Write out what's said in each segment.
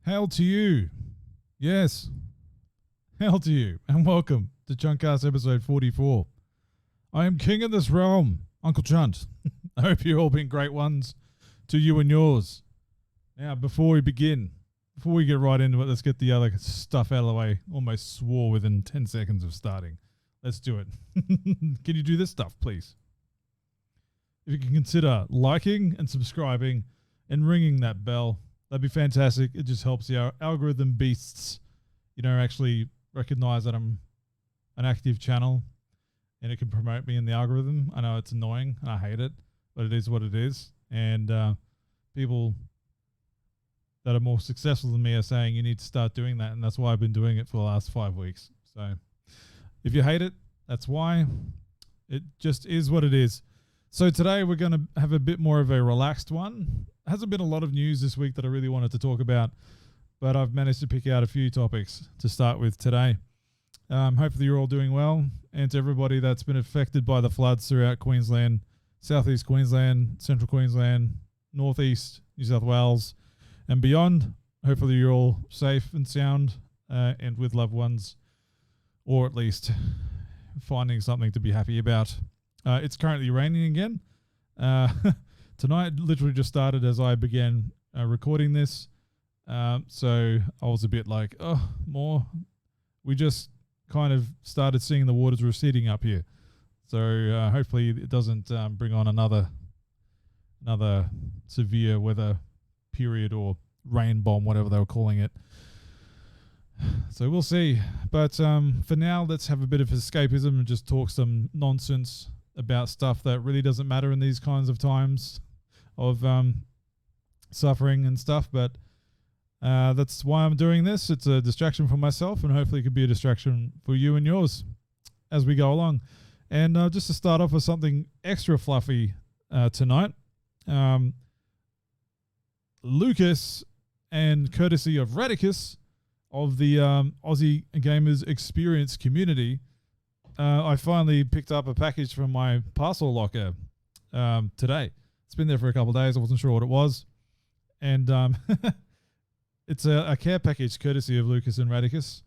Hail to you. Yes. Hail to you and welcome to Chuntcast episode 44. I am king of this realm, Uncle Chunt. I hope you've all been great ones to you and yours. Now, before we get right into it, let's get the other stuff out of the way. Almost swore within 10 seconds of starting. Let's do it. Can you do this stuff, please? If you can consider liking and subscribing and ringing that bell, that'd be fantastic. It just helps the algorithm beasts, actually recognize that I'm an active channel and it can promote me in the algorithm. I know it's annoying and I hate it, but it is what it is. And people that are more successful than me are saying you need to start doing that. And that's why I've been doing it for the last 5 weeks. So if you hate it, that's why. It just is what it is. So today we're going to have a bit more of a relaxed one. Hasn't been a lot of news this week that I really wanted to talk about, but I've managed to pick out a few topics to start with today. Hopefully you're all doing well, and to everybody that's been affected by the floods throughout Queensland, Southeast Queensland, Central Queensland, Northeast, New South Wales, and beyond. Hopefully you're all safe and sound and with loved ones, or at least finding something to be happy about. It's currently raining again. Tonight literally just started as I began recording this. So I was a bit like, more. We just kind of started seeing the waters receding up here. So hopefully it doesn't bring on another severe weather period or rain bomb, whatever they were calling it. So we'll see. But for now, let's have a bit of escapism and just talk some nonsense about stuff that really doesn't matter in these kinds of times of suffering and stuff. But that's why I'm doing this. It's a distraction for myself, and hopefully it could be a distraction for you and yours as we go along. And just to start off with something extra fluffy tonight, Lucas, and courtesy of Radicus of the Aussie Gamers Experience community, I finally picked up a package from my parcel locker today. It's been there for a couple of days. I wasn't sure what it was. And it's a care package courtesy of Lucas and Radicus.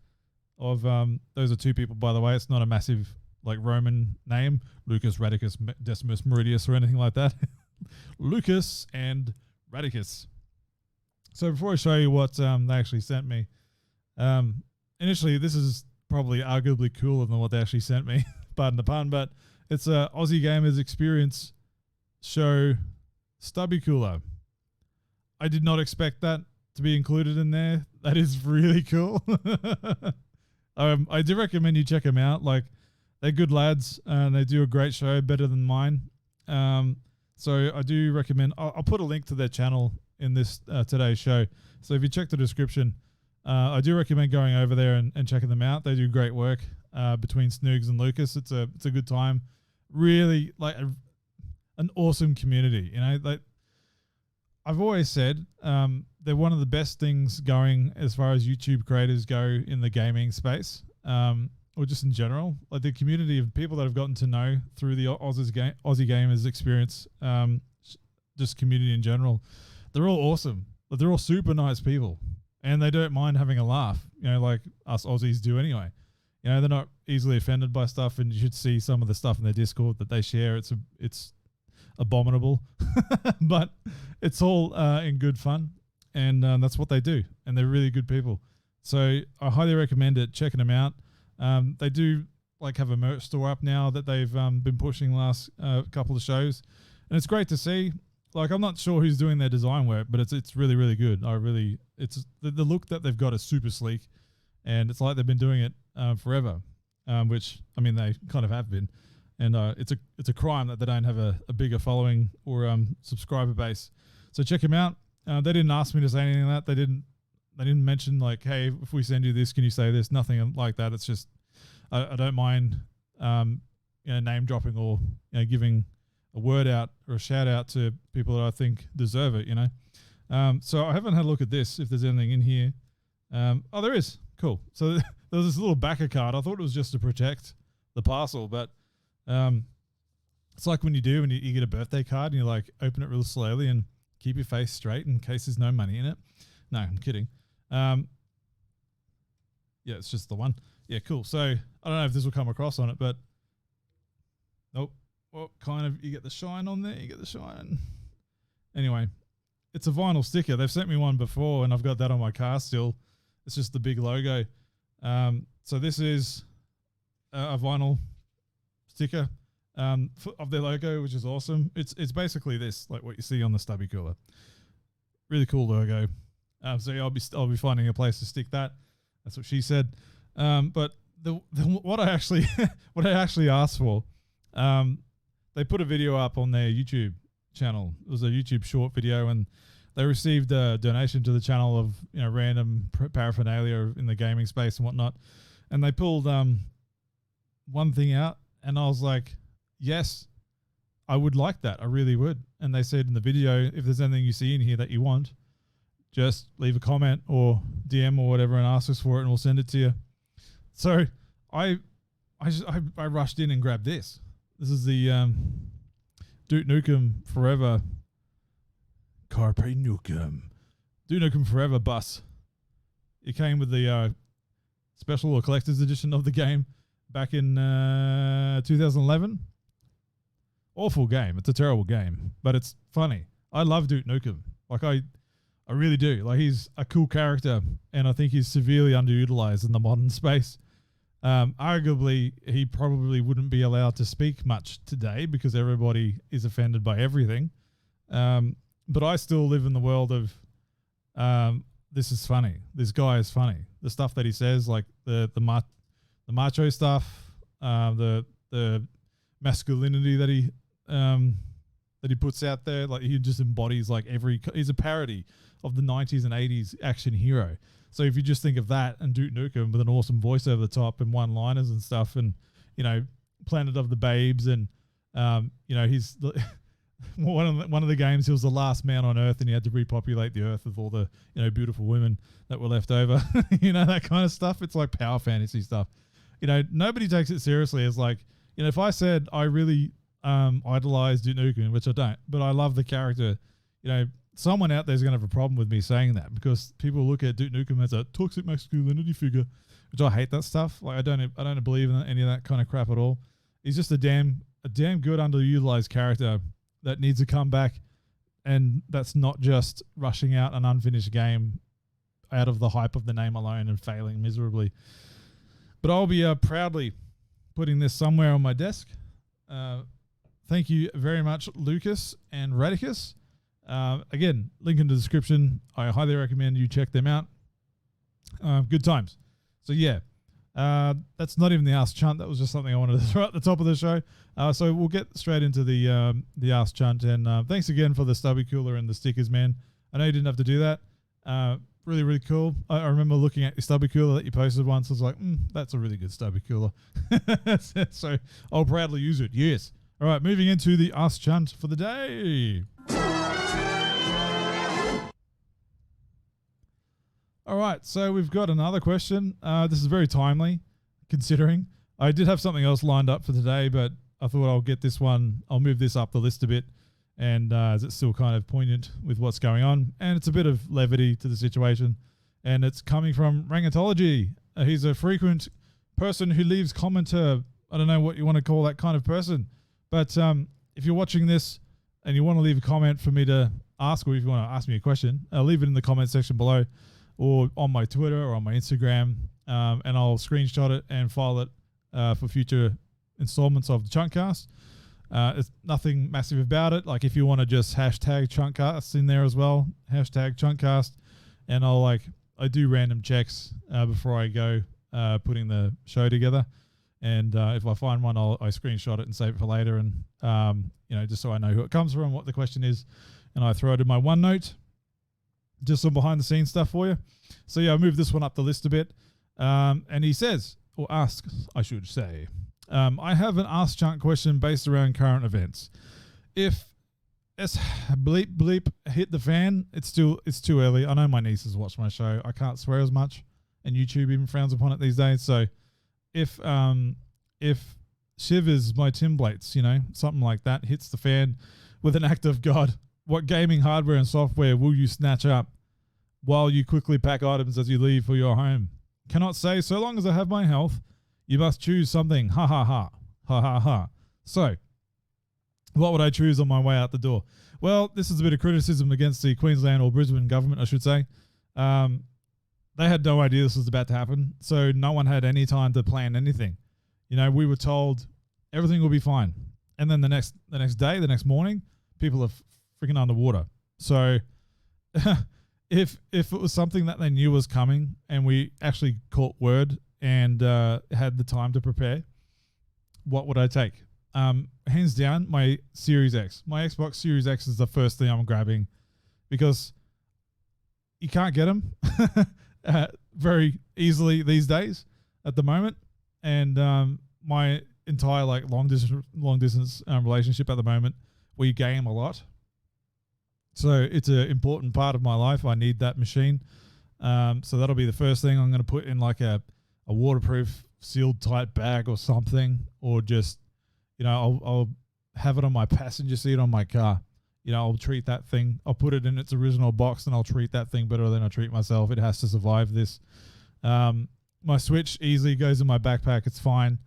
Those are two people, by the way. It's not a massive Roman name, Lucas, Radicus, Decimus, Meridius, or anything like that. Lucas and Radicus. So before I show you what they actually sent me, initially this is probably arguably cooler than what they actually sent me, pardon the pun, but it's a Aussie Gamers Experience show stubby cooler. I did not expect that to be included in there. That is really cool. I do recommend you check them out. They're good lads and they do a great show, better than mine. So I do recommend, I'll put a link to their channel in this today's show. So if you check the description, I do recommend going over there and checking them out. They do great work between Snoogs and Lucas. It's a good time. Really an awesome community. I've always said they're one of the best things going as far as YouTube creators go in the gaming space, or just in general. The community of people that have gotten to know through the Aussie Gamers Experience, just community in general. They're all awesome. They're all super nice people. And they don't mind having a laugh, like us Aussies do anyway. They're not easily offended by stuff, and you should see some of the stuff in their Discord that they share. It's abominable, but it's all in good fun, and that's what they do, and they're really good people. So I highly recommend it, checking them out. They do have a merch store up now that they've been pushing the last couple of shows, and it's great to see. I'm not sure who's doing their design work, but it's really, really good. It's the look that they've got is super sleek, and it's like they've been doing it forever, which, they kind of have been. And it's a crime that they don't have a bigger following or subscriber base. So check them out. They didn't ask me to say anything like that. They didn't mention hey, if we send you this, can you say this? Nothing like that. It's just I don't mind name dropping or giving a word out or a shout out to people that I think deserve it, So I haven't had a look at this, if there's anything in here. There is. Cool. So there was this little backer card. I thought it was just to protect the parcel, but it's like when you get a birthday card and you open it real slowly and keep your face straight in case there's no money in it. No, I'm kidding. Yeah, it's just the one. Yeah, cool. So I don't know if this will come across on it, but nope. Well, kind of, you get the shine on there. You get the shine. Anyway, it's a vinyl sticker. They've sent me one before, and I've got that on my car still. It's just the big logo. So this is a vinyl sticker of their logo, which is awesome. It's basically this, like what you see on the stubby cooler. Really cool logo. So yeah, I'll be finding a place to stick that. That's what she said. But what I actually asked for, they put a video up on their YouTube channel. It was a YouTube short video, and they received a donation to the channel of random paraphernalia in the gaming space and whatnot. And they pulled one thing out, and I was like, yes, I would like that. I really would. And they said in the video, if there's anything you see in here that you want, just leave a comment or DM or whatever and ask us for it, and we'll send it to you. So I rushed in and grabbed this. This is the Duke Nukem Forever Carpe Nukem. Duke Nukem Forever bus. It came with the special or collector's edition of the game back in 2011. Awful game. It's a terrible game, but it's funny. I love Duke Nukem. Like I really do. Like, he's a cool character, and I think he's severely underutilized in the modern space. Arguably, he probably wouldn't be allowed to speak much today because everybody is offended by everything. But I still live in the world of this is funny. This guy is funny. The stuff that he says, like the macho stuff, the masculinity that he puts out there, like he just embodies like he's a parody of the 90s and 80s action hero. So if you just think of that and Duke Nukem with an awesome voice over the top and one-liners and stuff, and Planet of the Babes, and he's one of the games, he was the last man on Earth, and he had to repopulate the Earth with all the beautiful women that were left over. That kind of stuff. It's like power fantasy stuff. Nobody takes it seriously as like, if I said I really idolize Duke Nukem, which I don't, but I love the character, someone out there is going to have a problem with me saying that, because people look at Duke Nukem as a toxic masculinity figure, which I hate that stuff. Like, I don't believe in any of that kind of crap at all. He's just a damn good underutilized character that needs to come back, and that's not just rushing out an unfinished game out of the hype of the name alone and failing miserably. But I'll be proudly putting this somewhere on my desk. Thank you very much, Lucas and Radicus. Again, link in the description. I highly recommend you check them out. Good times. So yeah, that's not even the Ask Chunt. That was just something I wanted to throw at the top of the show. So we'll get straight into the Ask Chunt. And thanks again for the stubby cooler and the stickers, man. I know you didn't have to do that. Really, really cool. I remember looking at your stubby cooler that you posted once. I was like, that's a really good stubby cooler. So I'll proudly use it. Yes. All right, moving into the Ask Chunt for the day. All right, so we've got another question. This is very timely, considering I did have something else lined up for today, but I thought I'll get this one. I'll move this up the list a bit, and as it's still kind of poignant with what's going on, and it's a bit of levity to the situation, and it's coming from Rangitology. He's a frequent person who leaves commenter. I don't know what you want to call that kind of person, but if you're watching this and you want to leave a comment for me to ask, or if you want to ask me a question, leave it in the comment section below, or on my Twitter or on my Instagram, and I'll screenshot it and file it for future installments of the Chuntcast. It's nothing massive about it. Like, if you want to just hashtag Chuntcast in there as well, hashtag Chuntcast, and I do random checks before I go putting the show together. And if I find one, I screenshot it and save it for later, and just so I know who it comes from, what the question is, and I throw it in my OneNote. Just some behind the scenes stuff for you. So yeah, I moved this one up the list a bit. And he says, or asks, I should say, I have an Ask Chunt question based around current events. If bleep bleep hit the fan, it's too early. I know my nieces watch my show. I can't swear as much, and YouTube even frowns upon it these days. So if shivers my Timblades, something like that hits the fan with an act of God, what gaming hardware and software will you snatch up? while you quickly pack items as you leave for your home. Cannot say, so long as I have my health, you must choose something. Ha ha ha. Ha ha ha. So, what would I choose on my way out the door? Well, this is a bit of criticism against the Queensland or Brisbane government, I should say. They had no idea this was about to happen, so no one had any time to plan anything. You know, we were told everything will be fine. And then the next day, the next morning, people are freaking underwater. So if it was something that they knew was coming and we actually caught word and had the time to prepare, what would I take? Hands down, my Series X. My Xbox Series X is the first thing I'm grabbing because you can't get them very easily these days at the moment. And my entire long distance relationship at the moment, we game a lot. So it's an important part of my life. I need that machine. So that'll be the first thing I'm going to put in a waterproof sealed tight bag or something, or just, I'll have it on my passenger seat on my car. I'll treat that thing. I'll put it in its original box and I'll treat that thing better than I treat myself. It has to survive this. My Switch easily goes in my backpack. It's fine.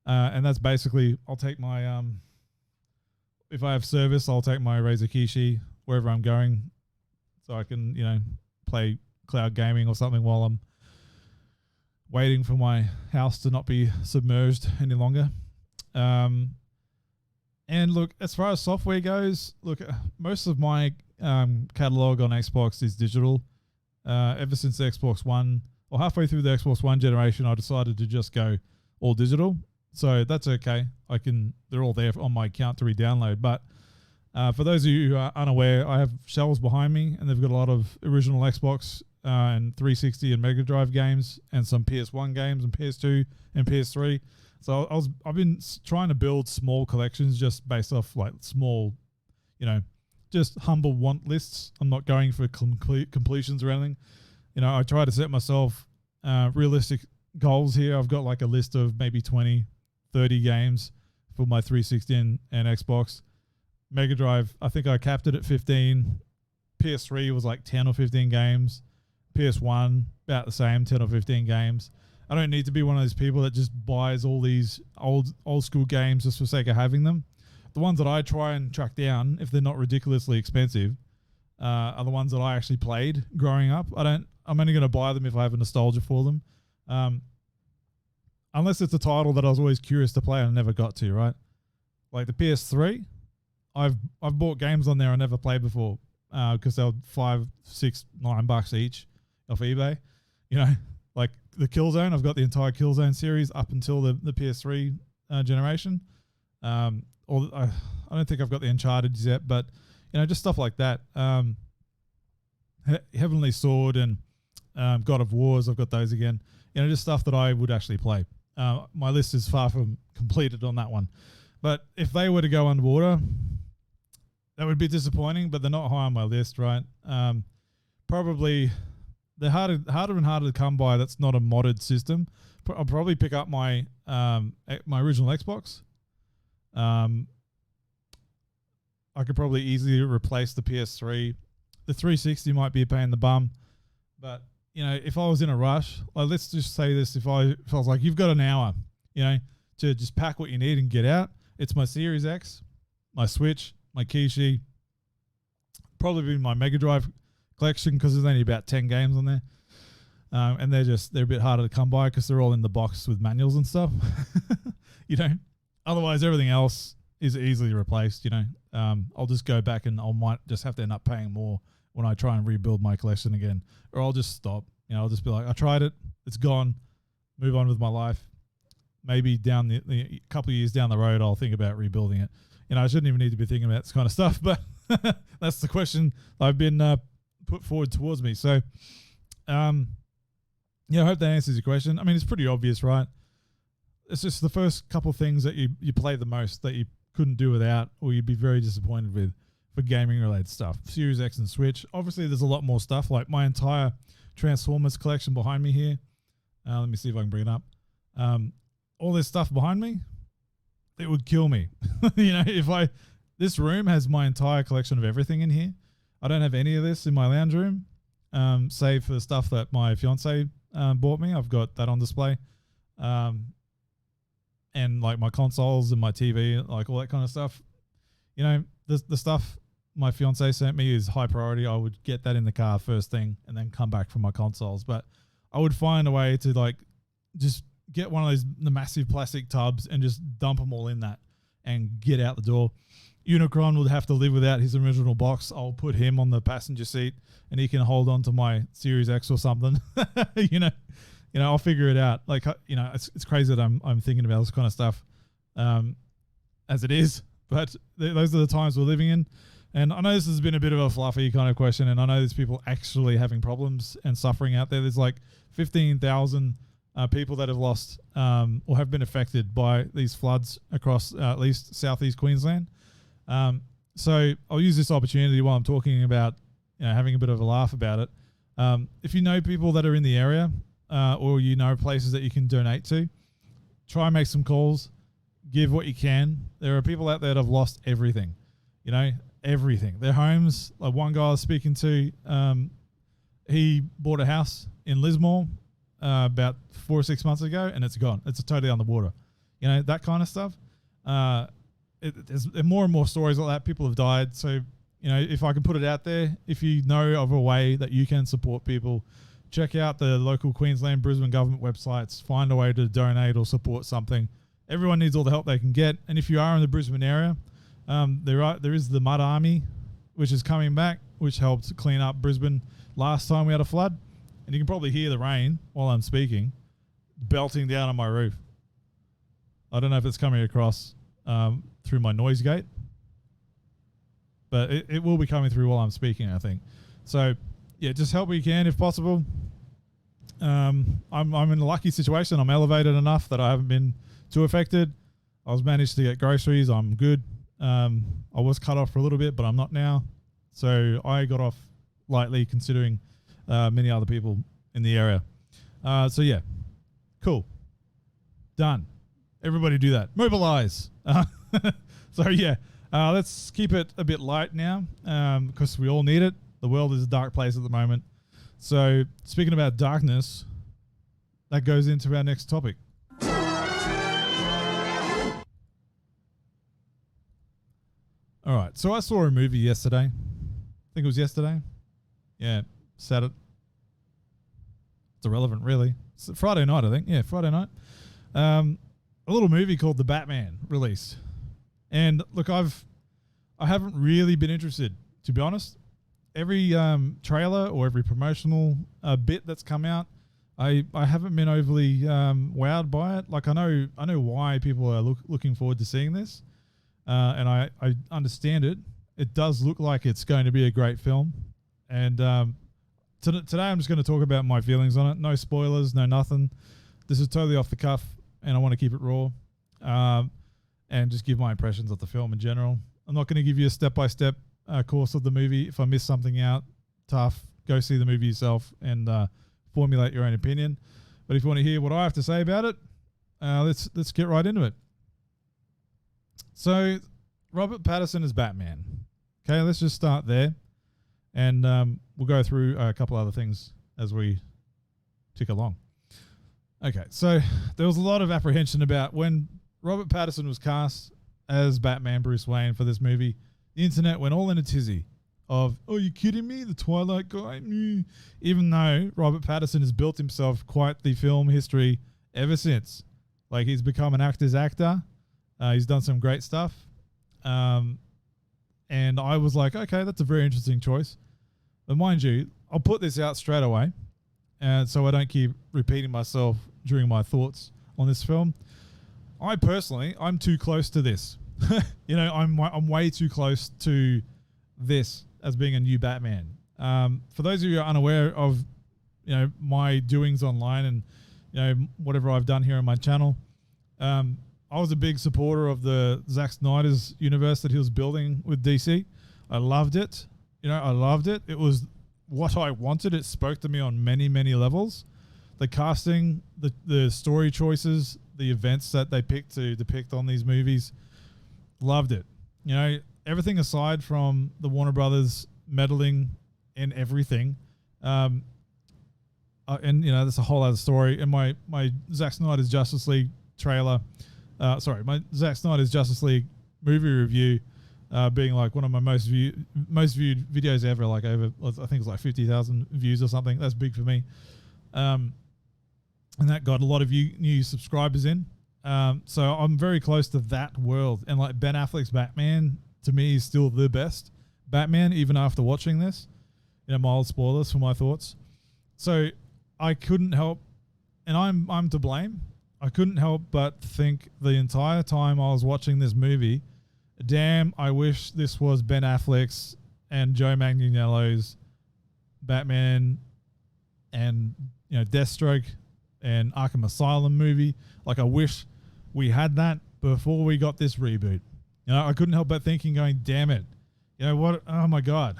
And that's basically, I'll take my, if I have service, I'll take my Razer Kishi wherever I'm going so I can, play cloud gaming or something while I'm waiting for my house to not be submerged any longer. And look, as far as software goes, most of my catalog on Xbox is digital. Ever since the Xbox One, or halfway through the Xbox One generation, I decided to just go all digital. So that's okay. They're all there on my account to re-download. But for those of you who are unaware, I have shelves behind me, and they've got a lot of original Xbox and 360 and Mega Drive games, and some PS1 games and PS2 and PS3. So I've been trying to build small collections just based off small, just humble want lists. I'm not going for completions or anything. I try to set myself realistic goals here. I've got a list of maybe 20, 30 games for my 360 and Xbox. Mega Drive, I think I capped it at 15. PS3 was 10 or 15 games. PS1, about the same, 10 or 15 games. I don't need to be one of those people that just buys all these old school games just for sake of having them. The ones that I try and track down, if they're not ridiculously expensive, are the ones that I actually played growing up. I'm only going to buy them if I have a nostalgia for them. Unless it's a title that I was always curious to play and I never got to, right? Like the PS3, I've bought games on there I never played before because they're $5, $6, $9 each off eBay. Like the Killzone, I've got the entire Killzone series up until the PS3 generation. I don't think I've got the Uncharted yet, but just stuff like that. Heavenly Sword and God of Wars, I've got those again. Just stuff that I would actually play. My list is far from completed on that one. But if they were to go underwater, that would be disappointing, but they're not high on my list, right? Probably they're harder and harder to come by. That's not a modded system. I'll probably pick up my my original Xbox. I could probably easily replace the PS3. The 360 might be a pain in the bum, but if I was in a rush, let's just say this: if I was like, you've got an hour, to just pack what you need and get out. It's my Series X, my Switch, my Kishi, probably my Mega Drive collection because there's only about 10 games on there, and they're a bit harder to come by because they're all in the box with manuals and stuff. Otherwise everything else is easily replaced. I'll just go back and I might just have to end up paying more when I try and rebuild my collection again, or I'll just stop. I'll just be like, I tried it, it's gone, move on with my life. Maybe down the couple of years down the road, I'll think about rebuilding it. I shouldn't even need to be thinking about this kind of stuff, but that's the question I've been put forward towards me. So, I hope that answers your question. I mean, it's pretty obvious, right? It's just the first couple of things that you play the most that you couldn't do without, or you'd be very disappointed with for gaming related stuff. Series X and Switch. Obviously, there's a lot more stuff, like my entire Transformers collection behind me here. Let me see if I can bring it up. All this stuff behind me, it would kill me. This room has my entire collection of everything in here. I don't have any of this in my lounge room. save for stuff that my fiance bought me. I've got that on display. And like my consoles and my TV, like all that kind of stuff. You know, the stuff my fiance sent me is high priority. I would get that in the car first thing and then come back for my consoles. But I would find a way to like just get one of the massive plastic tubs and just dump them all in that and get out the door. Unicron would have to live without his original box. I'll put him on the passenger seat and he can hold on to my Series X or something. you know, I'll figure it out. Like, you know, it's crazy that I'm thinking about this kind of stuff as it is, but those are the times we're living in. And I know this has been a bit of a fluffy kind of question, and I know there's people actually having problems and suffering out there. There's like 15,000 people that have lost or have been affected by these floods across at least southeast Queensland. So I'll use this opportunity while I'm talking about, you know, having a bit of a laugh about it. If you know people that are in the area or you know places that you can donate to, try and make some calls, give what you can. There are people out there that have lost everything, you know, everything. Their homes, like one guy I was speaking to, he bought a house in Lismore about 4 or 6 months ago, and it's gone. It's totally underwater. You know, that kind of stuff. There's more and more stories like that. People have died. So, you know, if I can put it out there, if you know of a way that you can support people, check out the local Queensland, Brisbane government websites. Find a way to donate or support something. Everyone needs all the help they can get. And if you are in the Brisbane area, there is the Mud Army, which is coming back, which helped clean up Brisbane last time we had a flood. And you can probably hear the rain while I'm speaking belting down on my roof. I don't know if it's coming across through my noise gate, but it will be coming through while I'm speaking, I think. So, yeah, just help where you can if possible. I'm in a lucky situation. I'm elevated enough that I haven't been too affected. I was managed to get groceries. I'm good. I was cut off for a little bit, but I'm not now. So I got off lightly considering many other people in the area. So yeah, cool. Done. Everybody do that. Mobilize. So yeah, let's keep it a bit light now because we all need it. The world is a dark place at the moment. So speaking about darkness, that goes into our next topic. All right, so I saw a movie yesterday. I think it was yesterday. Yeah, Saturday. It's irrelevant, really. It's Friday night, I think. Yeah, Friday night. A little movie called The Batman released. And look, I haven't really been interested, to be honest. Every trailer or every promotional bit that's come out, I haven't been overly wowed by it. Like I know why people are looking forward to seeing this. And I understand it. It does look like it's going to be a great film. And today I'm just going to talk about my feelings on it. No spoilers, no nothing. This is totally off the cuff, and I want to keep it raw and just give my impressions of the film in general. I'm not going to give you a step-by-step course of the movie. If I miss something out, tough. Go see the movie yourself and formulate your own opinion. But if you want to hear what I have to say about it, let's get right into it. So, Robert Patterson is Batman. Okay, let's just start there. And we'll go through a couple other things as we tick along. Okay, so there was a lot of apprehension about when Robert Patterson was cast as Batman Bruce Wayne for this movie. The internet went all in a tizzy of, oh, you kidding me? The Twilight guy? Even though Robert Patterson has built himself quite the film history ever since. Like, he's become an actor's actor. He's done some great stuff. And I was like, okay, that's a very interesting choice. But mind you, I'll put this out straight away, and so I don't keep repeating myself during my thoughts on this film. I'm too close to this. You know, I'm way too close to this as being a new Batman. For those of you who are unaware of, you know, my doings online and, you know, whatever I've done here on my channel, I was a big supporter of the Zack Snyder's universe that he was building with DC. I loved it. You know, I loved it. It was what I wanted. It spoke to me on many, many levels. The casting, the story choices, the events that they picked to depict on these movies, loved it. You know, everything aside from the Warner Brothers meddling in everything, And that's a whole other story. And my Zack Snyder's Justice League trailer, my Zack Snyder's Justice League movie review, being like one of my most viewed videos ever, like over, I think it's like 50,000 views or something. That's big for me. And that got a lot of new subscribers in. So I'm very close to that world. And like Ben Affleck's Batman to me is still the best Batman, even after watching this. Mild spoilers for my thoughts. So I couldn't help, and I'm to blame. I couldn't help but think the entire time I was watching this movie, damn, I wish this was Ben Affleck's and Joe Manganiello's Batman and Deathstroke and Arkham Asylum movie. Like, I wish we had that before we got this reboot. I couldn't help but thinking, going, damn it. What? Oh my God.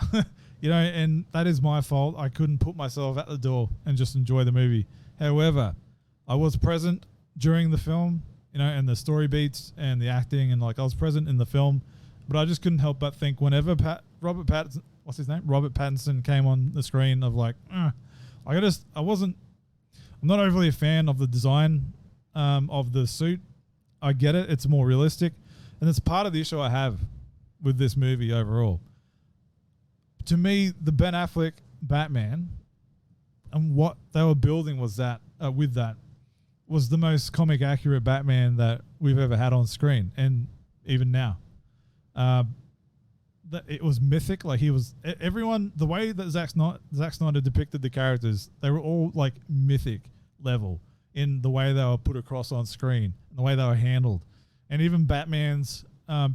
And that is my fault. I couldn't put myself at the door and just enjoy the movie. However, I was present during the film, and the story beats and the acting, and like I was present in the film, but I just couldn't help but think whenever Robert Pattinson came on the screen of like, I'm not overly a fan of the design of the suit. I get it. It's more realistic. And it's part of the issue I have with this movie overall. To me, the Ben Affleck Batman and what they were building was that was the most comic accurate Batman that we've ever had on screen, and even now, it was mythic. Like, he was everyone. The way that Zack Snyder depicted the characters, they were all like mythic level in the way they were put across on screen and the way they were handled, and even Batman's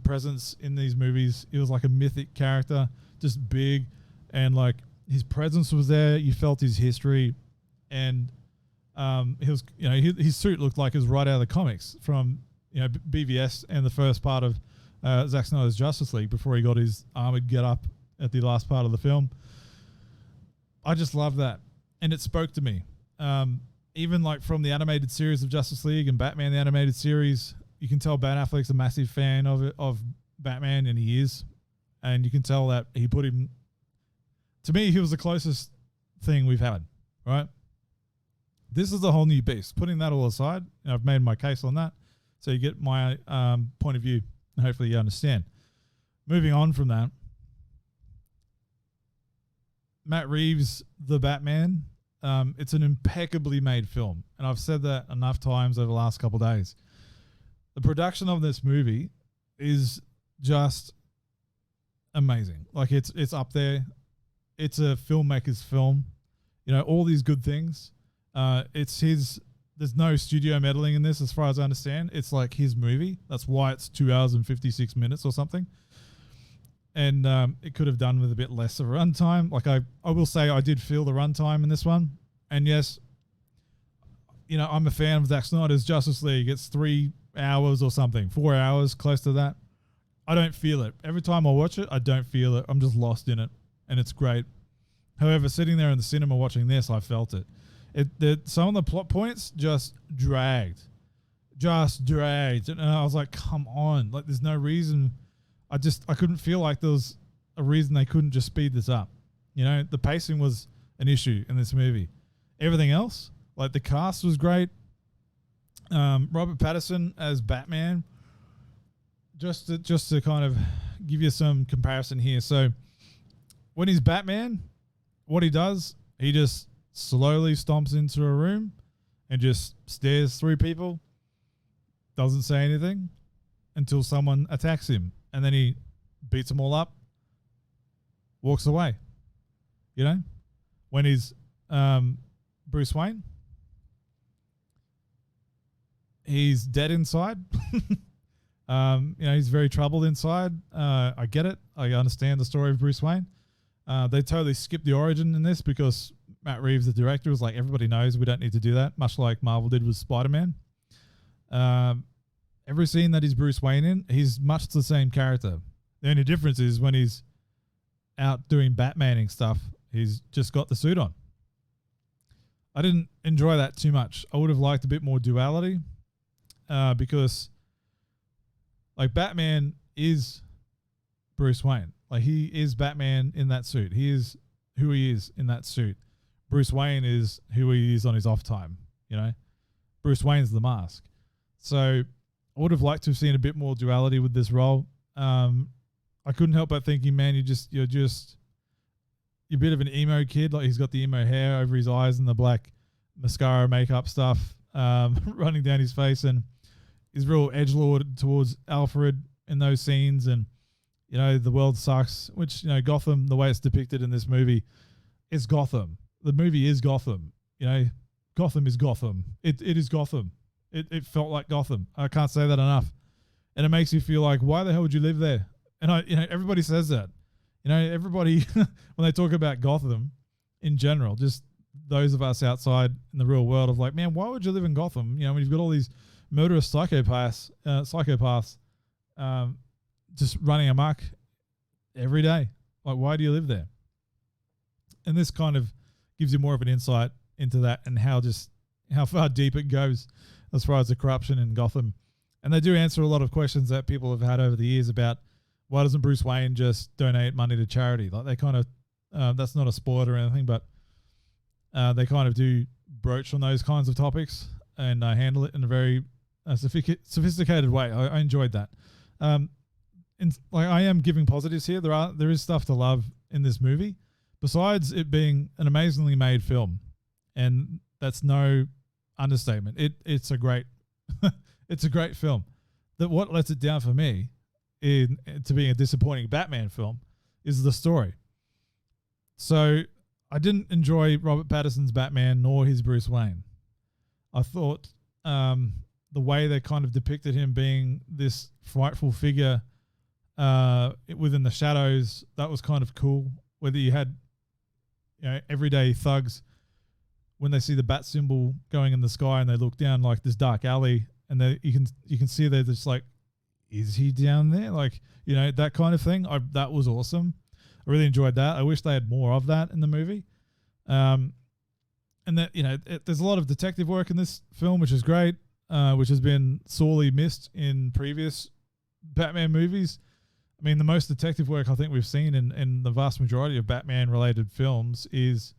presence in these movies, it was like a mythic character. Just big, and like his presence was there. You felt his history, and he was, his suit looked like it was right out of the comics from BVS and the first part of Zack Snyder's Justice League before he got his armored get up at the last part of the film. I just love that, and it spoke to me. Even like from the animated series of Justice League and Batman the animated series, you can tell Ben Affleck's a massive fan of Batman, and he is. And you can tell that he put him, to me, he was the closest thing we've had, right? This is a whole new beast. Putting that all aside, I've made my case on that, so you get my point of view, and hopefully you understand. Moving on from that, Matt Reeves' The Batman, it's an impeccably made film, and I've said that enough times over the last couple of days. The production of this movie is just amazing. Like, it's up there. It's a filmmaker's film. All these good things. It's his. There's no studio meddling in this, as far as I understand. It's like his movie. That's why it's 2 hours and 56 minutes or something. And it could have done with a bit less of a runtime. Like, I will say I did feel the runtime in this one. And yes, I'm a fan of Zack Snyder's Justice League. It's 3 hours or something, 4 hours, close to that. I don't feel it. Every time I watch it, I don't feel it. I'm just lost in it, and it's great. However, sitting there in the cinema watching this, I felt it. Some of the plot points just dragged. And I was like, come on. Like, there's no reason. I couldn't feel like there was a reason they couldn't just speed this up. The pacing was an issue in this movie. Everything else, like the cast was great. Robert Patterson as Batman, just to kind of give you some comparison here. So when he's Batman, what he does, he just slowly stomps into a room and just stares through people, doesn't say anything until someone attacks him, and then he beats them all up, walks away. When he's Bruce Wayne, he's dead inside. He's very troubled inside. I get it. I understand the story of Bruce Wayne. They totally skipped the origin in this because Matt Reeves, the director, was like, everybody knows we don't need to do that, much like Marvel did with Spider-Man. Every scene that he's Bruce Wayne in, he's much the same character. The only difference is when he's out doing Batmaning stuff, he's just got the suit on. I didn't enjoy that too much. I would have liked a bit more duality because like Batman is Bruce Wayne. Like, he is Batman in that suit. He is who he is in that suit. Bruce Wayne is who he is on his off time. You know, Bruce Wayne's the mask. So I would have liked to have seen a bit more duality with this role. I couldn't help but thinking, man, you're a bit of an emo kid. Like he's got the emo hair over his eyes and the black mascara makeup stuff running down his face, and he's real edgelord towards Alfred in those scenes. And you know, the world sucks, which, you know, Gotham, the way it's depicted in this movie, is Gotham. The movie is Gotham. You know, Gotham is Gotham. It is Gotham. It felt like Gotham. I can't say that enough. And it makes you feel like, why the hell would you live there? And everybody says that. You know, everybody, when they talk about Gotham in general, just those of us outside in the real world of like, man, why would you live in Gotham? You know, when you've got all these murderous psychopaths just running amok every day. Like, why do you live there? And this kind of gives you more of an insight into that and how far deep it goes as far as the corruption in Gotham. And they do answer a lot of questions that people have had over the years about why doesn't Bruce Wayne just donate money to charity? Like they kind of, that's not a spoiler or anything, but they kind of do broach on those kinds of topics and handle it in a very sophisticated way. I enjoyed that. Like I am giving positives here. There is stuff to love in this movie, besides it being an amazingly made film, and that's no understatement. It's a great it's a great film. That what lets it down for me to being a disappointing Batman film is the story. So I didn't enjoy Robert Patterson's Batman nor his Bruce Wayne. I thought the way they kind of depicted him being this frightful figure within the shadows, that was kind of cool. Whether you had, you know, everyday thugs, when they see the bat symbol going in the sky and they look down like this dark alley, and you can see they're just like, is he down there? Like, you know, that kind of thing. That was awesome. I really enjoyed that. I wish they had more of that in the movie. And that, you know, there's a lot of detective work in this film, which is great, which has been sorely missed in previous Batman movies. I mean, the most detective work I think we've seen in the vast majority of Batman-related films is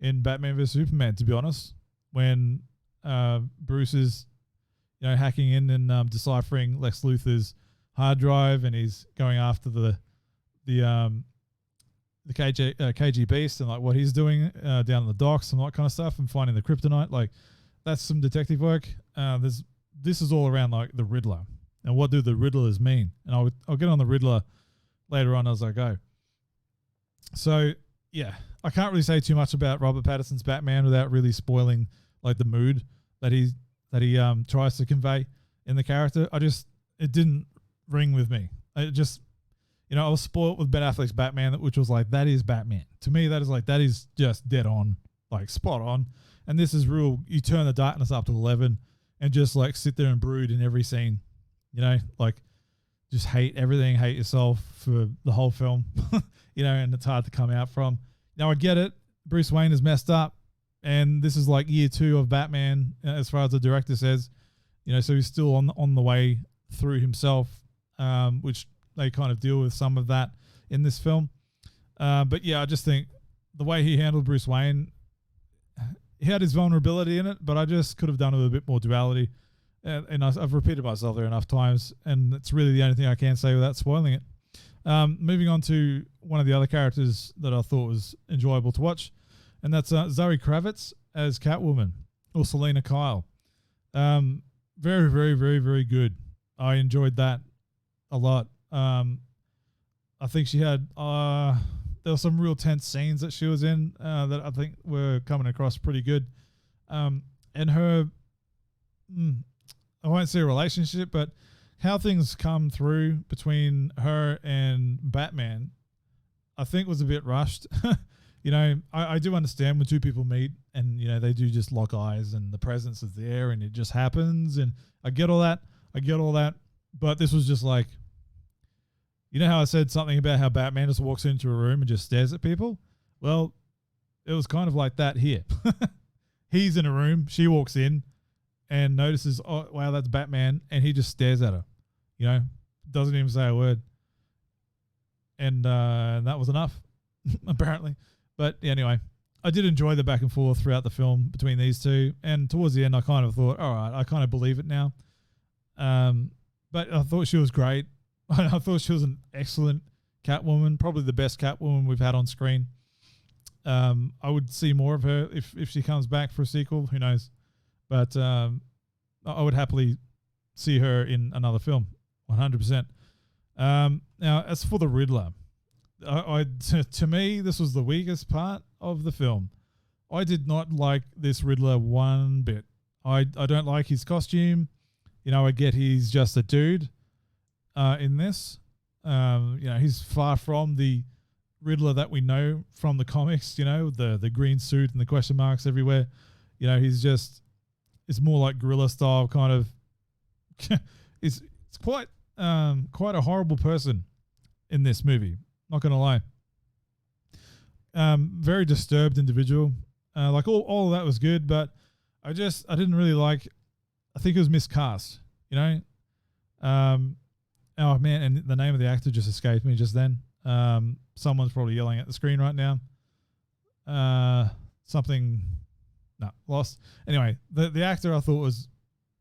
in Batman vs Superman, to be honest, when Bruce is, you know, hacking in and deciphering Lex Luthor's hard drive, and he's going after the KG Beast and like what he's doing down in the docks and that kind of stuff, and finding the kryptonite. Like, that's some detective work. This is all around like the Riddler and what do the Riddlers mean, and I'll get on the Riddler later on as I go. So yeah, I can't really say too much about Robert Patterson's Batman without really spoiling like the mood that he tries to convey in the character. It didn't ring with me. It just, you know, I was spoiled with Ben Affleck's Batman, which was like, that is Batman. To me, that is just dead on, like spot on. And this is real, you turn the darkness up to 11 and just like sit there and brood in every scene, you know, like just hate everything, hate yourself for the whole film, you know, and it's hard to come out from. Now I get it. Bruce Wayne is messed up, and this is like year 2 of Batman, as far as the director says, you know, so he's still on the way through himself, which they kind of deal with some of that in this film. But yeah, I just think the way he handled Bruce Wayne, he had his vulnerability in it, but I just could have done with a bit more duality. And I've repeated myself there enough times, and it's really the only thing I can say without spoiling it. Moving on to one of the other characters that I thought was enjoyable to watch, and that's Zoe Kravitz as Catwoman, or Selena Kyle. Very, very, very, very good. I enjoyed that a lot. I think she had there were some real tense scenes that she was in that I think were coming across pretty good. And her, I won't say a relationship, but how things come through between her and Batman, I think was a bit rushed. You know, I do understand when two people meet and, you know, they do just lock eyes and the presence is there and it just happens. And I get all that. But this was just like, you know how I said something about how Batman just walks into a room and just stares at people? Well, it was kind of like that here. He's in a room. She walks in and notices, oh, wow, that's Batman. And he just stares at her, you know, doesn't even say a word. And that was enough, apparently. But anyway, I did enjoy the back and forth throughout the film between these two, and towards the end, I kind of thought, all right, I kind of believe it now. But I thought she was great. I thought she was an excellent Catwoman, probably the best Catwoman we've had on screen. I would see more of her if she comes back for a sequel. Who knows? But I would happily see her in another film, 100%. Now, as for the Riddler, to me, this was the weakest part of the film. I did not like this Riddler one bit. I don't like his costume. You know, I get he's just a dude in this. You know, he's far from the Riddler that we know from the comics, you know, the green suit and the question marks everywhere. You know, it's more like guerrilla style kind of. It's quite a horrible person in this movie. Not gonna lie. Very disturbed individual. Like all of that was good, but I didn't really like. I think it was miscast. You know. Oh man, and the name of the actor just escaped me just then. Someone's probably yelling at the screen right now. Lost. Anyway, the actor I thought was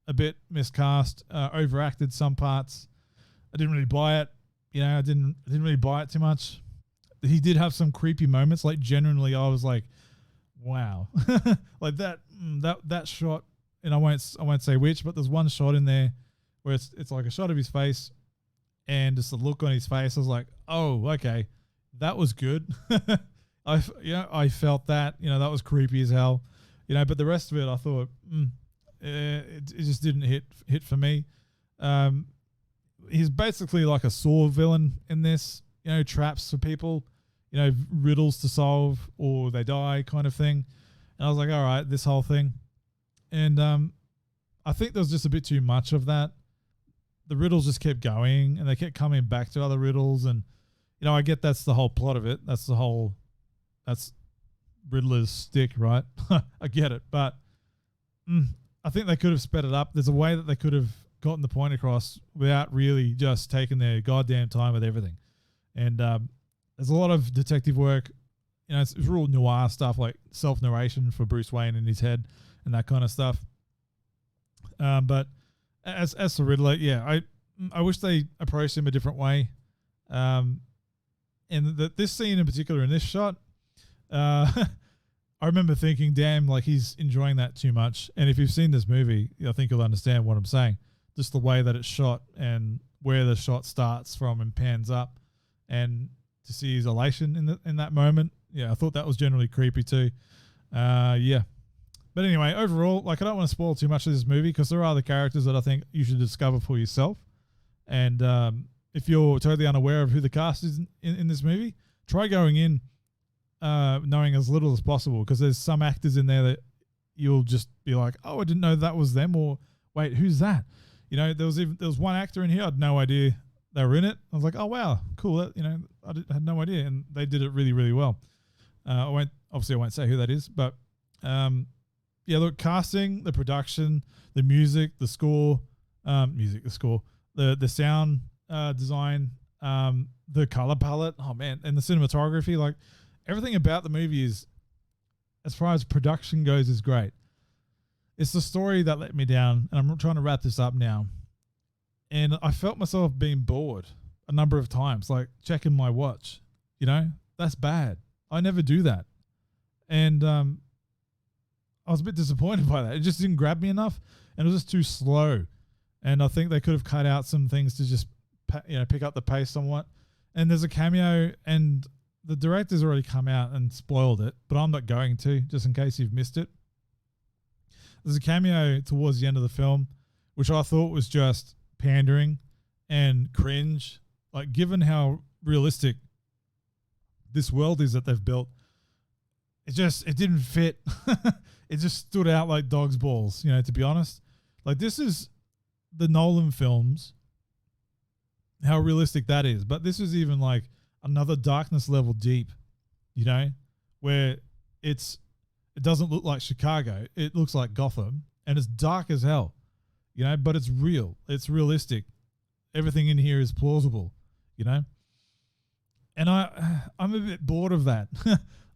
a bit miscast, overacted some parts. I didn't really buy it. You know, I didn't really buy it too much. He did have some creepy moments. Like genuinely, I was like, wow, like that shot. And I won't say which, but there's one shot in there where it's like a shot of his face, and just the look on his face. I was like, oh, okay, that was good. I felt that. You know, that was creepy as hell. You know, but the rest of it, I thought, it just didn't hit for me. He's basically like a Saw villain in this, you know, traps for people, you know, riddles to solve or they die kind of thing. And I was like, all right, this whole thing. And I think there was just a bit too much of that. The riddles just kept going and they kept coming back to other riddles. And, you know, I get that's the whole plot of it. That's Riddler's stick, right? I get it. But I think they could have sped it up. There's a way that they could have gotten the point across without really just taking their goddamn time with everything. And there's a lot of detective work. You know, it's real noir stuff like self-narration for Bruce Wayne in his head and that kind of stuff. But as the Riddler, yeah, I wish they approached him a different way. And this scene in particular in this shot, I remember thinking, damn, like he's enjoying that too much. And if you've seen this movie, I think you'll understand what I'm saying. Just the way that it's shot and where the shot starts from and pans up, and to see his elation in that moment. Yeah, I thought that was generally creepy too. Yeah. But anyway, overall, like I don't want to spoil too much of this movie because there are other characters that I think you should discover for yourself. And if you're totally unaware of who the cast is in this movie, try going in knowing as little as possible, because there's some actors in there that you'll just be like, oh, I didn't know that was them, or wait, who's that? You know, there was one actor in here, I had no idea they were in it. I was like, oh wow, cool. That, you know, I had no idea, and they did it really, really well. I won't say who that is, but yeah, look, casting, the production, the music, the score, the sound design, the color palette, oh man, and the cinematography, like everything about the movie is, as far as production goes, is great. It's the story that let me down, and I'm trying to wrap this up now. And I felt myself being bored a number of times, like checking my watch. You know, that's bad. I never do that. And I was a bit disappointed by that. It just didn't grab me enough, and it was just too slow. And I think they could have cut out some things to just, pick up the pace somewhat. And there's a cameo, and the director's already come out and spoiled it, but I'm not going to, just in case you've missed it. There's a cameo towards the end of the film, which I thought was just pandering and cringe. Like, given how realistic this world is that they've built, it didn't fit. It just stood out like dog's balls, to be honest. Like, this is the Nolan films, how realistic that is. But this is even like another darkness level deep, where it doesn't look like Chicago. It looks like Gotham, and it's dark as hell, but it's real. It's realistic. Everything in here is plausible, And I'm a bit bored of that.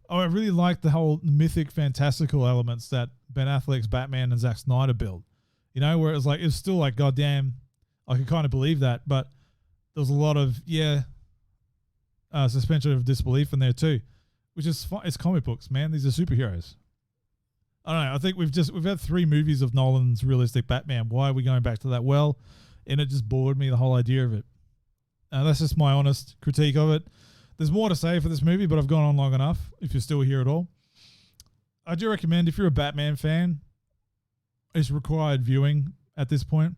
I really like the whole mythic, fantastical elements that Ben Affleck's Batman and Zack Snyder built. You know, where it was like, it's still like, goddamn, I could kind of believe that, but there was a lot of, suspension of disbelief in there too, which is fun. It's comic books, man. These are superheroes. I don't know. I think we've had 3 movies of Nolan's realistic Batman. Why are we going back to that well? And it just bored me, the whole idea of it. That's just my honest critique of it. There's more to say for this movie, but I've gone on long enough. If you're still here at all, I do recommend, if you're a Batman fan, it's required viewing at this point.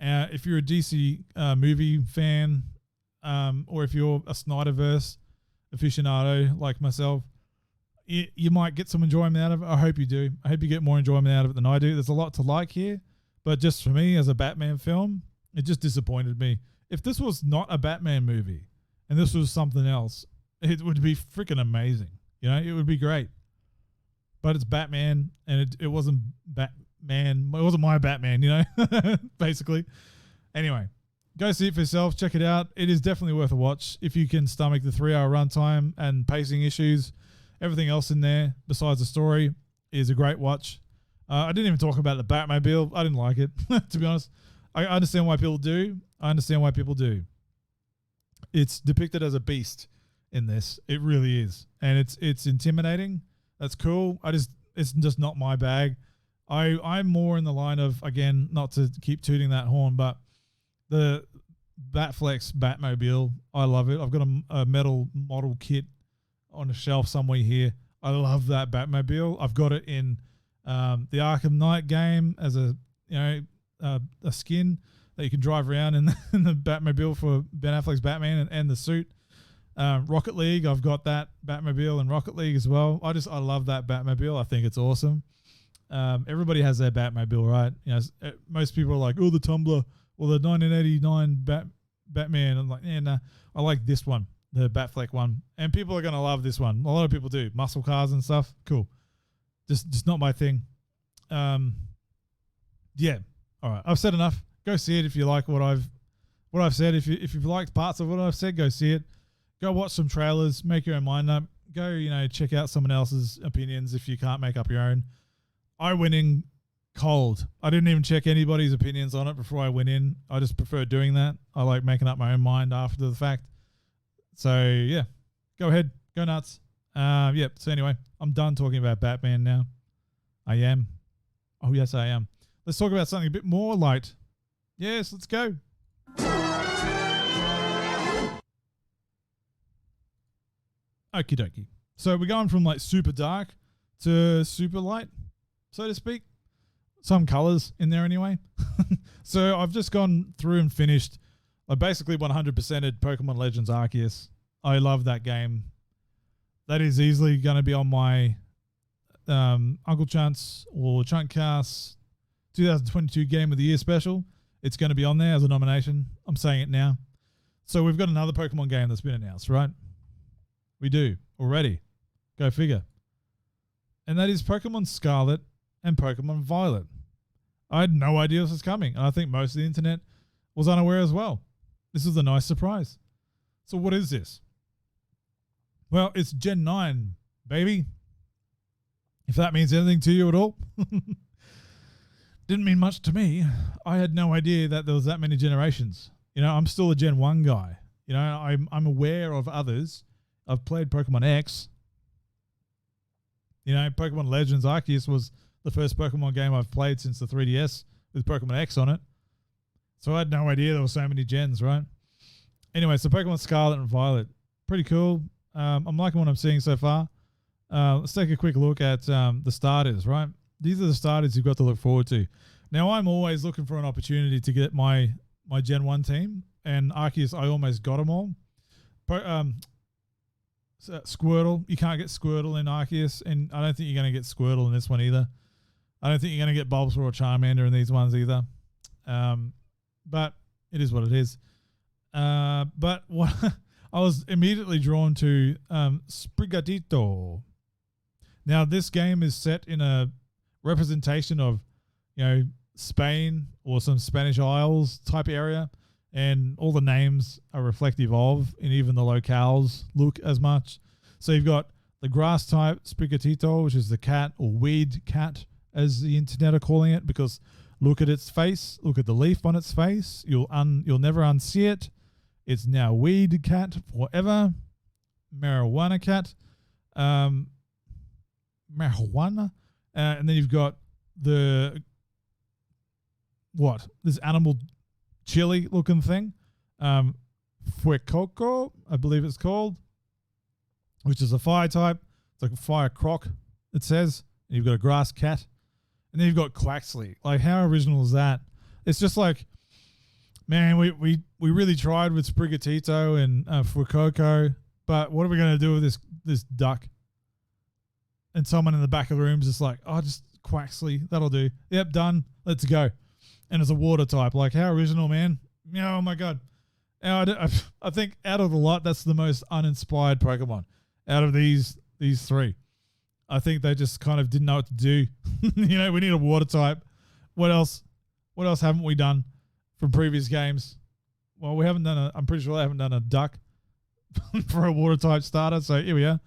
If you're a DC movie fan, or if you're a Snyderverse aficionado like myself, you might get some enjoyment out of it. I hope you do. I hope you get more enjoyment out of it than I do. There's a lot to like here, but just for me as a Batman film, it just disappointed me. If this was not a Batman movie and this was something else, it would be freaking amazing. You know, it would be great. But it's Batman, and it wasn't Batman. It wasn't my Batman, you know, basically. Anyway, go see it for yourself. Check it out. It is definitely worth a watch if you can stomach the 3-hour runtime and pacing issues. Everything else in there, besides the story, is a great watch. I didn't even talk about the Batmobile. I didn't like it, to be honest. I understand why people do. It's depicted as a beast in this. It really is. And it's intimidating. That's cool. It's just not my bag. I'm more in the line of, again, not to keep tooting that horn, but the Batflex Batmobile, I love it. I've got a metal model kit on a shelf somewhere here. I love that Batmobile. I've got it in the Arkham Knight game as a skin that you can drive around in the Batmobile for Ben Affleck's Batman and the suit. Rocket League, I've got that Batmobile in Rocket League as well. I love that Batmobile. I think it's awesome. Everybody has their Batmobile, right? You know, most people are like, oh, the Tumbler or the 1989 Batman. I'm like, nah, I like this one, the Batfleck one. And people are going to love this one. A lot of people do. Muscle cars and stuff. Cool. Just not my thing. Yeah. All right. I've said enough. Go see it if you like what I've said. If you've liked parts of what I've said, go see it. Go watch some trailers. Make your own mind up. Go, check out someone else's opinions if you can't make up your own. I went in cold. I didn't even check anybody's opinions on it before I went in. I just prefer doing that. I like making up my own mind after the fact. So, yeah. Go ahead. Go nuts. So anyway, I'm done talking about Batman now. I am. Oh, yes, I am. Let's talk about something a bit more light. Yes, let's go. Okie dokie. So we're going from like super dark to super light, so to speak. Some colors in there anyway. So I've just gone through and finished. I basically 100%ed Pokemon Legends Arceus. I love that game. That is easily going to be on my Uncle Chunt's or Chuntcast 2022 Game of the Year special. It's going to be on there as a nomination. I'm saying it now. So we've got another Pokemon game that's been announced, right? We do already. Go figure. And that is Pokemon Scarlet and Pokemon Violet. I had no idea this was coming. And I think most of the internet was unaware as well. This is a nice surprise. So what is this? Well, it's Gen 9, baby. If that means anything to you at all. Didn't mean much to me. I had no idea that there was that many generations. I'm still a Gen 1 guy. I'm aware of others. I've played Pokemon X. Pokemon Legends Arceus was the first Pokemon game I've played since the 3DS with Pokemon X on it. So I had no idea there were so many gens, right? Anyway, so Pokemon Scarlet and Violet. Pretty cool. I'm liking what I'm seeing so far. Let's take a quick look at the starters, right? These are the starters you've got to look forward to. Now, I'm always looking for an opportunity to get my Gen 1 team. And Arceus, I almost got them all. Squirtle. You can't get Squirtle in Arceus. And I don't think you're going to get Squirtle in this one either. I don't think you're going to get Bulbasaur or Charmander in these ones either. But it is what it is. But what I was immediately drawn to Sprigadito. Now, this game is set in a representation of, Spain or some Spanish Isles type area, and all the names are reflective of, and even the locales look as much. So you've got The grass type Sprigatito, which is the cat or weed cat, as the internet are calling it, because look at its face, look at the leaf on its face. You'll never unsee it. It's now weed cat forever. Marijuana cat. Marijuana. And then you've got this animal chili looking thing. Fuecoco, I believe it's called, which is a fire type. It's like a fire croc, it says. And you've got a grass cat. And then you've got Quaxley. Like, how original is that? It's just like, man, we really tried with Sprigatito and Fuecoco, but what are we going to do with this duck? And someone in the back of the room is just like, oh, just Quaxley, that'll do. Yep, done. Let's go. And it's a water type. Like, how original, man. Oh, my God. I think out of the lot, that's the most uninspired Pokemon out of these three. I think they just kind of didn't know what to do. We need a water type. What else haven't we done from previous games? Well, we haven't done I'm pretty sure I haven't done a duck for a water type starter. So here we are.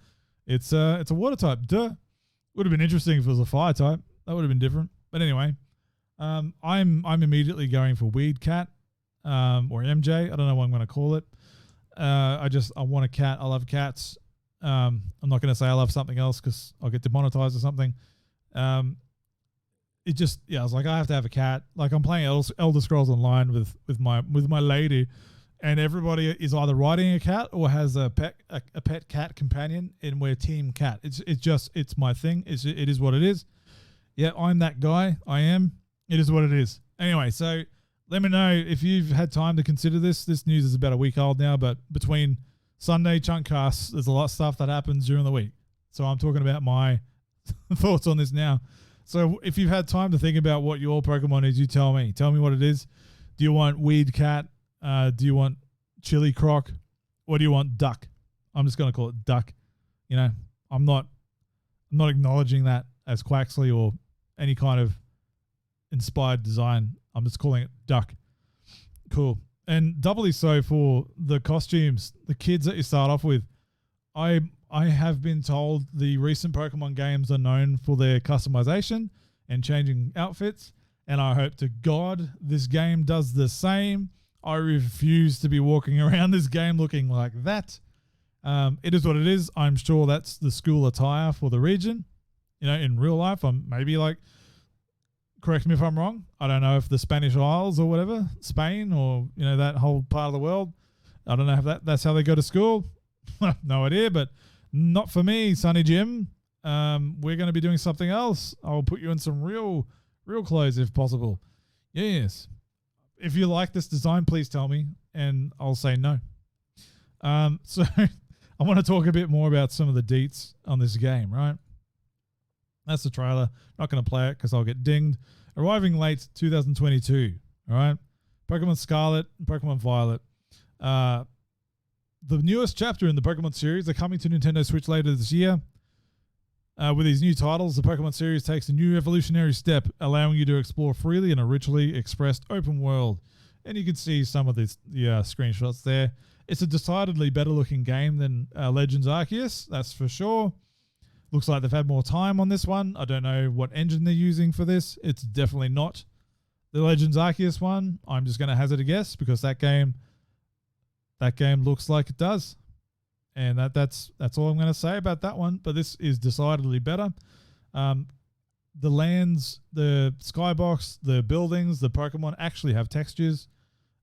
It's a water type. Duh. Would have been interesting if it was a fire type. That would have been different. But anyway, I'm immediately going for Weed Cat. Or MJ, I don't know what I'm going to call it. I want a cat. I love cats. I'm not going to say I love something else because I'll get demonetized or something. I was like, I have to have a cat. Like, I'm playing Elder Scrolls Online with my lady, and everybody is either riding a cat or has a pet cat companion, and we're team cat. It's my thing. It is what it is. Yeah, I'm that guy. I am. It is what it is. Anyway, so let me know if you've had time to consider this. This news is about a week old now, but between Sunday Chuntcast, there's a lot of stuff that happens during the week. So I'm talking about my thoughts on this now. So if you've had time to think about what your Pokemon is, you tell me. Tell me what it is. Do you want Weed Cat? Do you want Chili Croc? Or do you want Duck? I'm just going to call it Duck. I'm not acknowledging that as Quaxley or any kind of inspired design. I'm just calling it Duck. Cool. And doubly so for the costumes, the kids that you start off with. I have been told the recent Pokemon games are known for their customization and changing outfits, and I hope to God this game does the same. I refuse to be walking around this game looking like that. It is what it is. I'm sure that's the school attire for the region. In real life, I'm maybe like, correct me if I'm wrong. I don't know if the Spanish Isles or whatever, Spain or, that whole part of the world. I don't know if that's how they go to school. No idea, but not for me, Sonny Jim. We're going to be doing something else. I'll put you in some real clothes if possible. Yes. If you like this design, please tell me and I'll say no. So I want to talk a bit more about some of the deets on this game, right? That's the trailer. Not going to play it because I'll get dinged. Arriving late 2022. All right. Pokemon Scarlet and Pokemon Violet. The newest chapter in the Pokemon series are coming to Nintendo Switch later this year. With these new titles, the Pokemon series takes a new evolutionary step, allowing you to explore freely in a richly expressed open world. And you can see some of the screenshots there. It's a decidedly better looking game than Legends Arceus, that's for sure. Looks like they've had more time on this one. I don't know what engine they're using for this. It's definitely not the Legends Arceus one. I'm just going to hazard a guess because that game looks like it does. And that's all I'm going to say about that one. But this is decidedly better. The lands, the skybox, the buildings, the Pokemon actually have textures.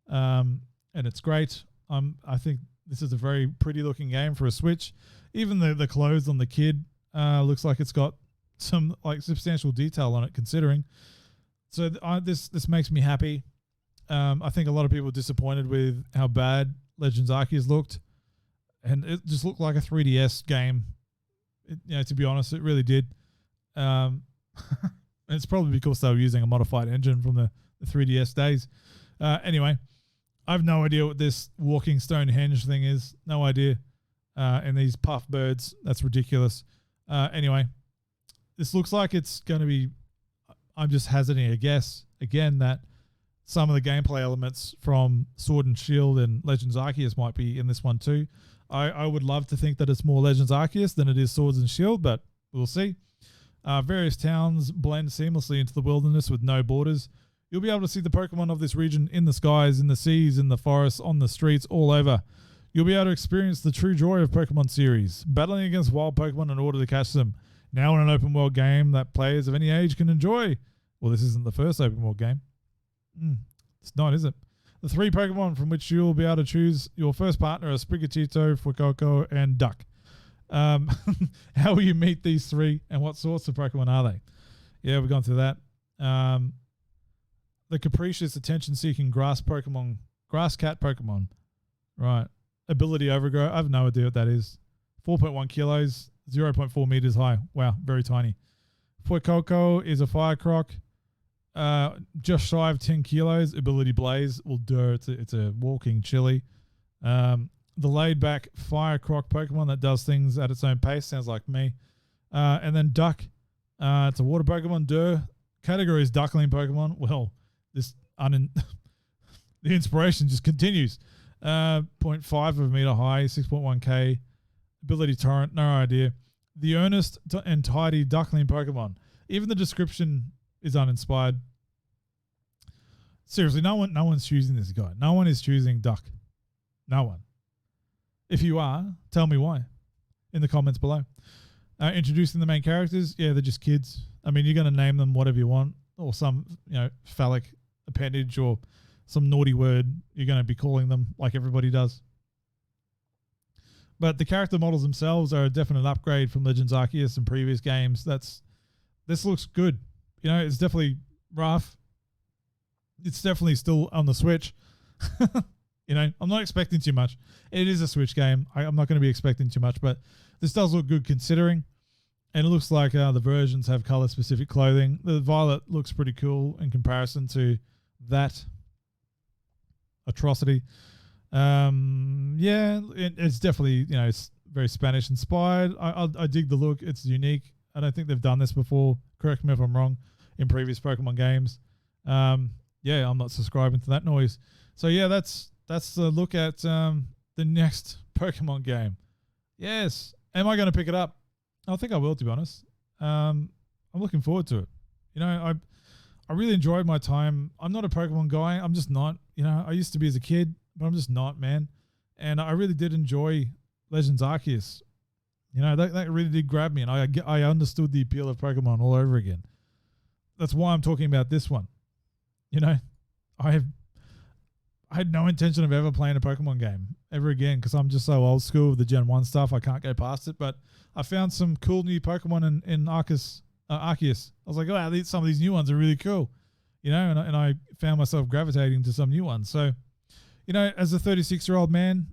And it's great. I think this is a very pretty looking game for a Switch. Even the clothes on the kid looks like it's got some substantial detail on it considering. So this makes me happy. I think a lot of people were disappointed with how bad Legends Arceus looked. And it just looked like a 3DS game. To be honest, it really did. It's probably because they were using a modified engine from the 3DS days. Anyway, I have no idea what this walking Stonehenge thing is. No idea. And these puff birds, that's ridiculous. Anyway, this looks like it's going to be, I'm just hazarding a guess, again, that some of the gameplay elements from Sword and Shield and Legends Arceus might be in this one too. I would love to think that it's more Legends Arceus than it is Swords and Shield, but we'll see. Various towns blend seamlessly into the wilderness with no borders. You'll be able to see the Pokemon of this region in the skies, in the seas, in the forests, on the streets, all over. You'll be able to experience the true joy of Pokemon series, battling against wild Pokemon in order to catch them. Now in an open world game that players of any age can enjoy. Well, this isn't the first open world game. It's not, is it? The 3 Pokemon from which you'll be able to choose your first partner are Sprigatito, Fuecoco, and Duck. How will you meet these 3 and what sorts of Pokemon are they? Yeah, we've gone through that. The capricious, attention-seeking grass cat Pokemon. Right. Ability Overgrow. I have no idea what that is. 4.1 kilos, 0.4 meters high. Wow, very tiny. Fuecoco is a fire croc. Just shy of 10 kilos. Ability Blaze. Well, duh, it's a walking chili. The laid-back fire croc Pokemon that does things at its own pace. Sounds like me. And then Duck. It's a water Pokemon. Duh. Category is Duckling Pokemon. Well, the inspiration just continues. 0.5 of a meter high, 6.1k. Ability Torrent, no idea. The earnest and tidy Duckling Pokemon. Even the description is uninspired. Seriously, no one's choosing this guy. No one is choosing Duck. No one. If you are, tell me why in the comments below. Introducing the main characters, yeah, they're just kids. I mean, you're going to name them whatever you want, or some, phallic appendage or some naughty word you're going to be calling them like everybody does. But the character models themselves are a definite upgrade from Legends Arceus and previous games. This looks good. It's definitely rough. It's definitely still on the Switch. I'm not expecting too much. It is a Switch game. I'm not going to be expecting too much, but this does look good considering. And it looks like the versions have color-specific clothing. The violet looks pretty cool in comparison to that atrocity. It's definitely, it's very Spanish inspired. I dig the look. It's unique. I don't think they've done this before. Correct me if I'm wrong, in previous Pokemon games. I'm not subscribing to that noise. So yeah, that's the look at the next Pokemon game. Yes. Am I going to pick it up? I think I will, to be honest. I'm looking forward to it. I really enjoyed my time. I'm not a Pokemon guy. I'm just not. I used to be as a kid, but I'm just not, man. And I really did enjoy Legends Arceus. That really did grab me, and I understood the appeal of Pokemon all over again. That's why I'm talking about this one. I had no intention of ever playing a Pokemon game ever again because I'm just so old school with the Gen 1 stuff. I can't go past it. But I found some cool new Pokemon in Arceus. I was like, wow, some of these new ones are really cool. And I found myself gravitating to some new ones. So, as a 36-year-old man,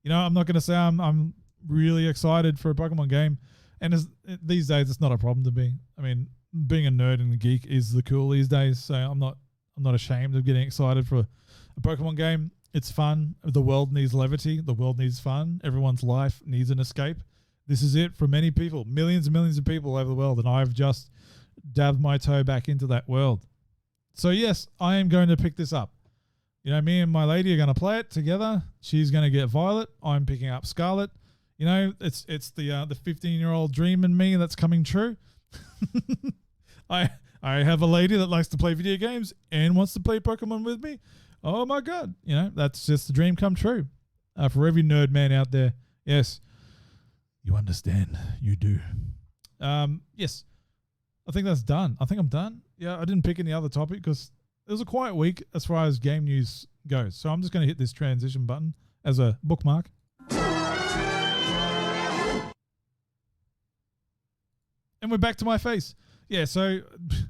I'm not going to say I'm really excited for a Pokemon game. And these days, it's not a problem to be. I mean, being a nerd and a geek is the cool these days. So I'm not ashamed of getting excited for a Pokemon game. It's fun. The world needs levity. The world needs fun. Everyone's life needs an escape. This is it for many people, millions and millions of people over the world. And I've just dabbed my toe back into that world. So yes, I am going to pick this up. Me and my lady are going to play it together. She's going to get Violet. I'm picking up Scarlet. It's the 15-year-old dream in me that's coming true. I have a lady that likes to play video games and wants to play Pokemon with me. Oh my God. That's just the dream come true. For every nerd man out there. Yes. You understand. You do. Yes. I think that's done. I think I'm done. Yeah, I didn't pick any other topic because it was a quiet week as far as game news goes. So I'm just going to hit this transition button as a bookmark. And we're back to my face. Yeah, so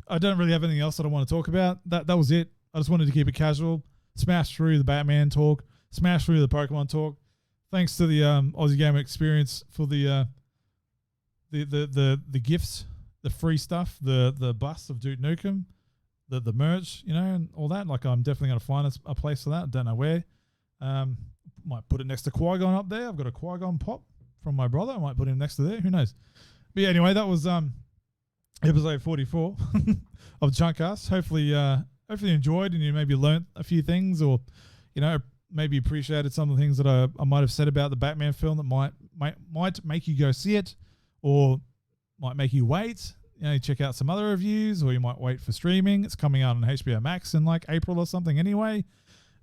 I don't really have anything else that I want to talk about. That was it. I just wanted to keep it casual. Smash through the Batman talk. Smash through the Pokemon talk. Thanks to the Aussie Gamer Experience for the gifts, the free stuff, the bust of Duke Nukem, the merch, and all that. Like, I'm definitely going to find a place for that. Don't know where. Might put it next to Qui-Gon up there. I've got a Qui-Gon pop from my brother. I might put him next to there. Who knows? But yeah, anyway, that was episode 44 of Chuntcast. Hopefully you enjoyed and you maybe learnt a few things, or maybe appreciated some of the things that I might have said about the Batman film that might make you go see it, or might make you wait. Check out some other reviews, or you might wait for streaming. It's coming out on HBO Max in like April or something anyway.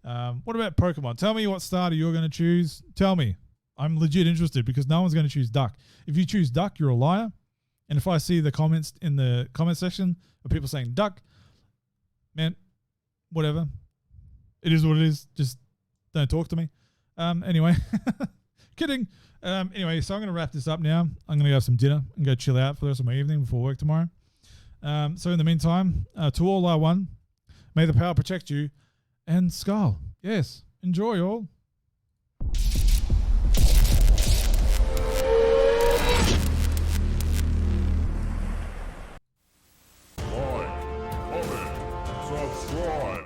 What about Pokemon? Tell me what starter you're going to choose. Tell me. I'm legit interested because no one's going to choose Duck. If you choose Duck, you're a liar. And if I see the comments in the comment section of people saying Duck, man, whatever. It is what it is. Just don't talk to me. Anyway, kidding. Anyway, so I'm going to wrap this up now. I'm going to go have some dinner and go chill out for the rest of my evening before work tomorrow. So in the meantime, to all I won, may the power protect you. And Skull. Yes. Enjoy all. Like, comment, subscribe.